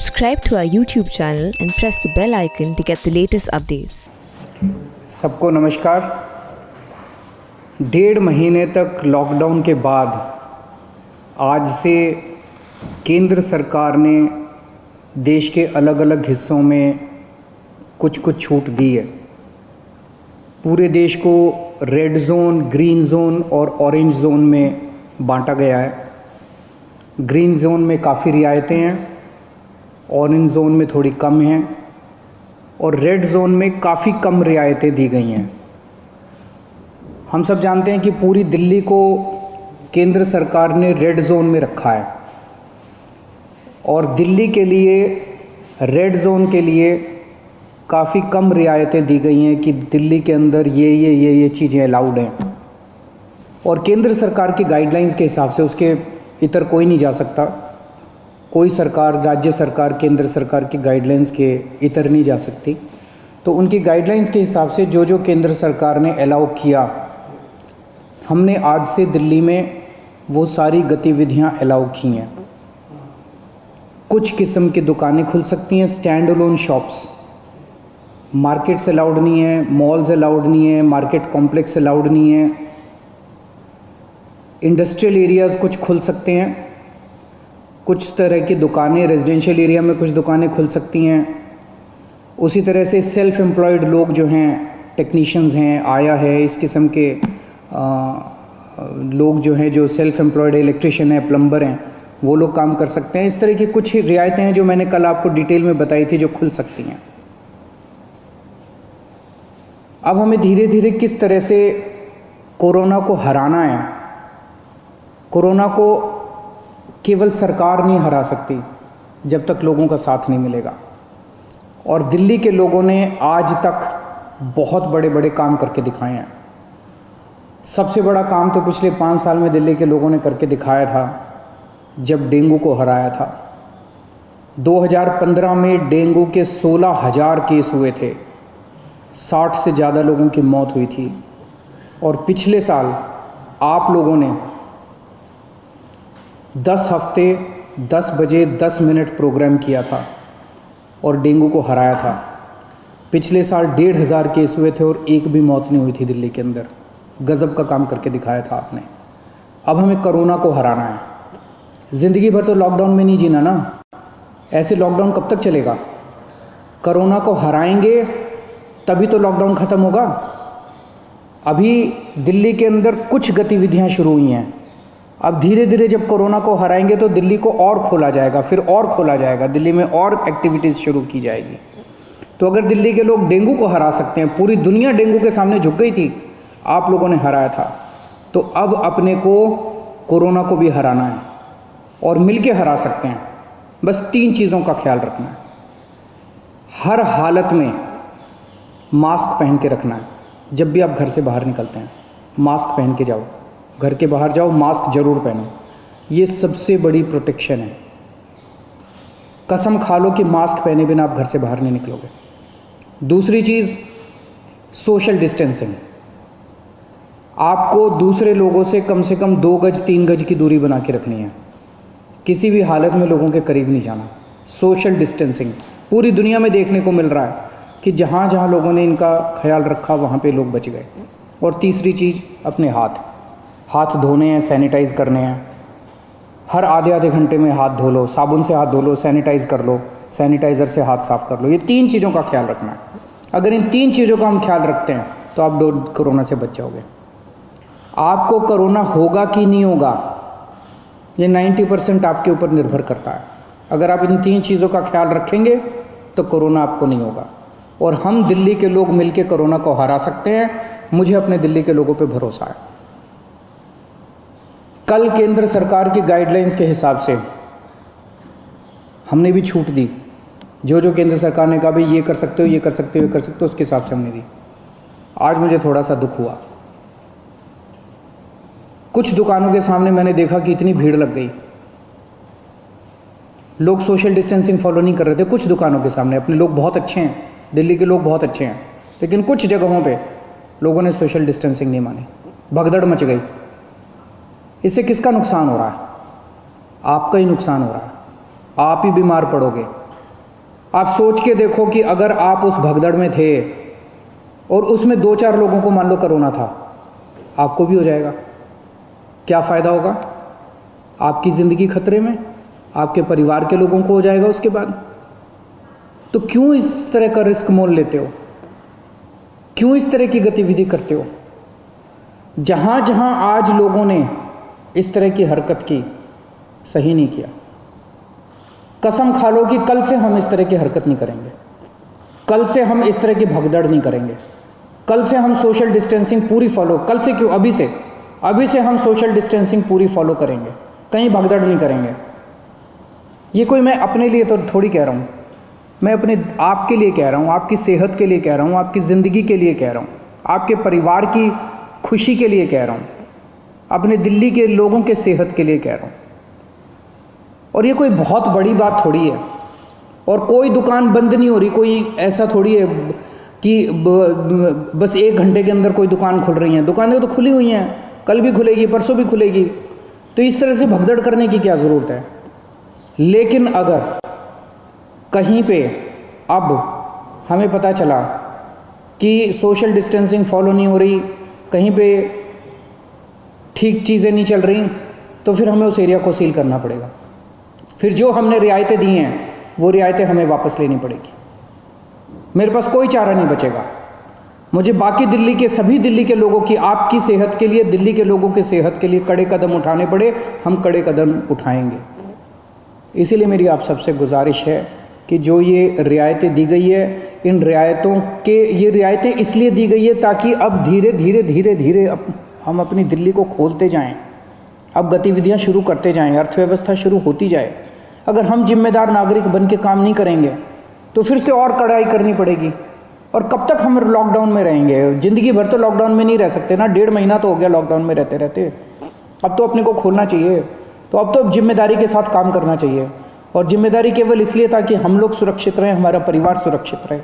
Subscribe to our YouTube channel and press the bell icon to get the latest updates. सबको नमस्कार। 1.5 महीने तक lockdown के बाद आज से केंद्र सरकार ने देश के अलग अलग हिस्सों में कुछ छूट दी है। पूरे देश को रेड जोन, ग्रीन जोन और ऑरेंज जोन में बांटा गया है। ग्रीन जोन में काफ़ी रियायतें हैं, ऑरेंज जोन में थोड़ी कम हैं और रेड जोन में काफ़ी कम रियायतें दी गई हैं। हम सब जानते हैं कि पूरी दिल्ली को केंद्र सरकार ने रेड जोन में रखा है और दिल्ली के लिए रेड जोन के लिए काफ़ी कम रियायतें दी गई हैं कि दिल्ली के अंदर ये चीज़ें अलाउड हैं और केंद्र सरकार की गाइडलाइंस के हिसाब से उसके इतर कोई नहीं जा सकता। कोई सरकार, राज्य सरकार, केंद्र सरकार की गाइडलाइंस के इतर नहीं जा सकती। तो उनकी गाइडलाइंस के हिसाब से जो केंद्र सरकार ने अलाउ किया, हमने आज से दिल्ली में वो सारी गतिविधियां अलाउ की हैं। कुछ किस्म की दुकानें खुल सकती हैं, stand alone shops. Markets allowed नहीं है, मॉल्स अलाउड नहीं है, मार्केट कॉम्प्लेक्स अलाउड नहीं है। इंडस्ट्रियल एरियाज़ कुछ खुल सकते हैं, कुछ तरह की दुकानें, रेजिडेंशियल एरिया में कुछ दुकानें खुल सकती हैं। उसी तरह से सेल्फ एम्प्लॉयड लोग जो हैं, टेक्नीशियंस हैं, आया है, इस किस्म के लोग जो हैं, जो सेल्फ एम्प्लॉयड इलेक्ट्रिशियन है, प्लम्बर हैं, वो लोग काम कर सकते हैं। इस तरह की कुछ रियायतें हैं जो मैंने कल आपको डिटेल में बताई थी, जो खुल सकती हैं। अब हमें धीरे धीरे किस तरह से कोरोना को हराना है। कोरोना को केवल सरकार नहीं हरा सकती जब तक लोगों का साथ नहीं मिलेगा। और दिल्ली के लोगों ने आज तक बहुत बड़े बड़े काम करके दिखाए हैं। सबसे बड़ा काम तो पिछले 5 साल में दिल्ली के लोगों ने करके दिखाया था जब डेंगू को हराया था। 2015 में डेंगू के 16,000 केस हुए थे, 60 से ज़्यादा लोगों की मौत हुई थी। और पिछले साल आप लोगों ने 10 हफ्ते 10 बजे 10 मिनट प्रोग्राम किया था और डेंगू को हराया था। पिछले साल 1,500 केस हुए थे और एक भी मौत नहीं हुई थी दिल्ली के अंदर। गज़ब का काम करके दिखाया था आपने। अब हमें कोरोना को हराना है। ज़िंदगी भर तो लॉकडाउन में नहीं जीना ना। ऐसे लॉकडाउन कब तक चलेगा? कोरोना को हराएंगे तभी तो लॉकडाउन ख़त्म होगा। अभी दिल्ली के अंदर कुछ गतिविधियां शुरू हुई हैं। अब धीरे धीरे जब कोरोना को हराएंगे तो दिल्ली को और खोला जाएगा, फिर और खोला जाएगा, दिल्ली में और एक्टिविटीज़ शुरू की जाएगी। तो अगर दिल्ली के लोग डेंगू को हरा सकते हैं, पूरी दुनिया डेंगू के सामने झुक गई थी, आप लोगों ने हराया था, तो अब अपने को कोरोना को भी हराना है और मिलके हरा सकते हैं। बस 3 चीज़ों का ख्याल रखना है। हर हालत में मास्क पहन के रखना है। जब भी आप घर से बाहर निकलते हैं मास्क पहन के जाओ। घर के बाहर जाओ, मास्क जरूर पहनो। ये सबसे बड़ी प्रोटेक्शन है। कसम खा लो कि मास्क पहने बिना आप घर से बाहर नहीं निकलोगे। दूसरी चीज़, सोशल डिस्टेंसिंग। आपको दूसरे लोगों से कम 2 गज 3 गज की दूरी बना के रखनी है। किसी भी हालत में लोगों के करीब नहीं जाना। सोशल डिस्टेंसिंग पूरी दुनिया में देखने को मिल रहा है कि जहाँ जहाँ लोगों ने इनका ख्याल रखा वहाँ पे लोग बच गए। और तीसरी चीज़, अपने हाथ धोने हैं, सैनिटाइज़ करने हैं। हर आधे घंटे में हाथ धो लो, साबुन से हाथ धो लो, सैनिटाइज़ कर लो, सैनिटाइज़र से हाथ साफ़ कर लो। ये 3 चीज़ों का ख्याल रखना है। अगर इन 3 चीज़ों का हम ख्याल रखते हैं तो आप कोरोना से बच जाओगे। आपको कोरोना होगा कि नहीं होगा, ये 90% आपके ऊपर निर्भर करता है। अगर आप इन 3 चीज़ों का ख्याल रखेंगे तो कोरोना आपको नहीं होगा। और हम दिल्ली के लोग मिलकर कोरोना को हरा सकते हैं। मुझे अपने दिल्ली के लोगों पर भरोसा है। कल केंद्र सरकार की गाइडलाइंस के हिसाब से हमने भी छूट दी। जो केंद्र सरकार ने कहा भाई ये कर सकते हो, ये कर सकते हो, ये कर सकते हो, उसके हिसाब से हमने दी। आज मुझे थोड़ा सा दुख हुआ। कुछ दुकानों के सामने मैंने देखा कि इतनी भीड़ लग गई। लोग सोशल डिस्टेंसिंग फॉलो नहीं कर रहे थे। कुछ दुकानों के सामने अपने लोग बहुत अच्छे हैं, दिल्ली के लोग बहुत अच्छे हैं, लेकिन कुछ जगहों पे लोगों ने सोशल डिस्टेंसिंग नहीं मानी। भगदड़ मच गई। इससे किसका नुकसान हो रहा है? आपका ही नुकसान हो रहा है। आप ही बीमार पड़ोगे, आप सोच के देखो कि अगर आप उस भगदड़ में थे और उसमें 2-4 लोगों को मान लो कोरोना था, आपको भी हो जाएगा, क्या फ़ायदा होगा? आपकी ज़िंदगी खतरे में, आपके परिवार के लोगों को हो जाएगा उसके बाद। तो क्यों इस तरह का रिस्क मोल लेते हो? क्यों इस तरह की गतिविधि करते हो? जहाँ जहाँ आज लोगों ने इस तरह की हरकत की, सही नहीं किया। कसम खा लो कि कल से हम इस तरह की हरकत नहीं करेंगे, कल से हम इस तरह की भगदड़ नहीं करेंगे, कल से हम सोशल डिस्टेंसिंग पूरी फॉलो, कल से क्यों, अभी से हम सोशल डिस्टेंसिंग पूरी फॉलो करेंगे, कहीं भगदड़ नहीं करेंगे। ये कोई मैं अपने लिए तो थोड़ी कह रहा हूँ, मैं अपने आपके लिए कह रहा हूँ, आपकी सेहत के लिए कह रहा हूँ, आपकी ज़िंदगी के लिए कह रहा हूँ, आपके परिवार की खुशी के लिए कह रहा हूँ, अपने दिल्ली के लोगों के सेहत के लिए कह रहा हूँ। और ये कोई बहुत बड़ी बात थोड़ी है, और कोई दुकान बंद नहीं हो रही, कोई ऐसा थोड़ी है कि बस 1 घंटे के अंदर कोई दुकान खुल रही है। दुकानें तो खुली हुई हैं, कल भी खुलेगी, परसों भी खुलेगी। तो इस तरह से भगदड़ करने की क्या ज़रूरत है? लेकिन अगर कहीं पे अब हमें पता चला कि सोशल डिस्टेंसिंग फॉलो नहीं हो रही, कहीं पे ठीक चीज़ें नहीं चल रही, तो फिर हमें उस एरिया को सील करना पड़ेगा। फिर जो हमने रियायतें दी हैं वो रियायतें हमें वापस लेनी पड़ेगी। मेरे पास कोई चारा नहीं बचेगा। मुझे बाकी दिल्ली के, सभी दिल्ली के लोगों की, आपकी सेहत के लिए, दिल्ली के लोगों की सेहत के लिए कड़े कदम उठाने पड़े, हम कड़े कदम उठाएंगे। इसीलिए मेरी आप सबसे गुजारिश है कि जो ये रियायतें दी गई है, इन रियायतों के, ये रियायतें इसलिए दी गई है ताकि अब धीरे धीरे हम अपनी दिल्ली को खोलते जाएं, अब गतिविधियां शुरू करते जाएं, अर्थव्यवस्था शुरू होती जाए। अगर हम जिम्मेदार नागरिक बन के काम नहीं करेंगे तो फिर से और कड़ाई करनी पड़ेगी। और कब तक हम लॉकडाउन में रहेंगे? ज़िंदगी भर तो लॉकडाउन में नहीं रह सकते ना, 1.5 महीना तो हो गया लॉकडाउन में रहते रहते। अब तो अपने को खोलना चाहिए, तो अब तो जिम्मेदारी के साथ काम करना चाहिए। और जिम्मेदारी केवल इसलिए ताकि हम लोग सुरक्षित रहें, हमारा परिवार सुरक्षित रहे।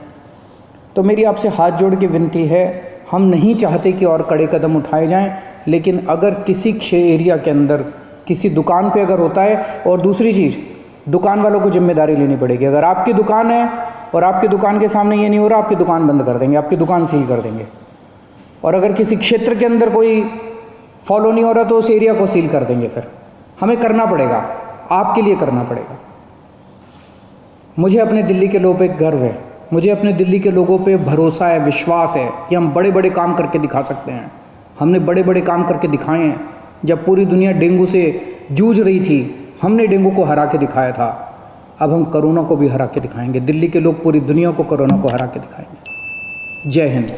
तो मेरी आपसे हाथ जोड़ के विनती है, हम नहीं चाहते कि और कड़े कदम उठाए जाएं, लेकिन अगर किसी एरिया के अंदर किसी दुकान पे अगर होता है, और दूसरी चीज़, दुकान वालों को जिम्मेदारी लेनी पड़ेगी। अगर आपकी दुकान है और आपकी दुकान के सामने ये नहीं हो रहा, आपकी दुकान बंद कर देंगे, आपकी दुकान सील कर देंगे। और अगर किसी क्षेत्र के अंदर कोई फॉलो नहीं हो रहा तो उस एरिया को सील कर देंगे। फिर हमें करना पड़ेगा, आपके लिए करना पड़ेगा। मुझे अपने दिल्ली के लोगों पे गर्व है, मुझे अपने दिल्ली के लोगों पे भरोसा है, विश्वास है कि हम बड़े बड़े काम करके दिखा सकते हैं। हमने बड़े बड़े काम करके दिखाए हैं। जब पूरी दुनिया डेंगू से जूझ रही थी, हमने डेंगू को हरा के दिखाया था। अब हम कोरोना को भी हरा के दिखाएंगे। दिल्ली के लोग पूरी दुनिया को कोरोना को हरा के दिखाएंगे। जय हिंद।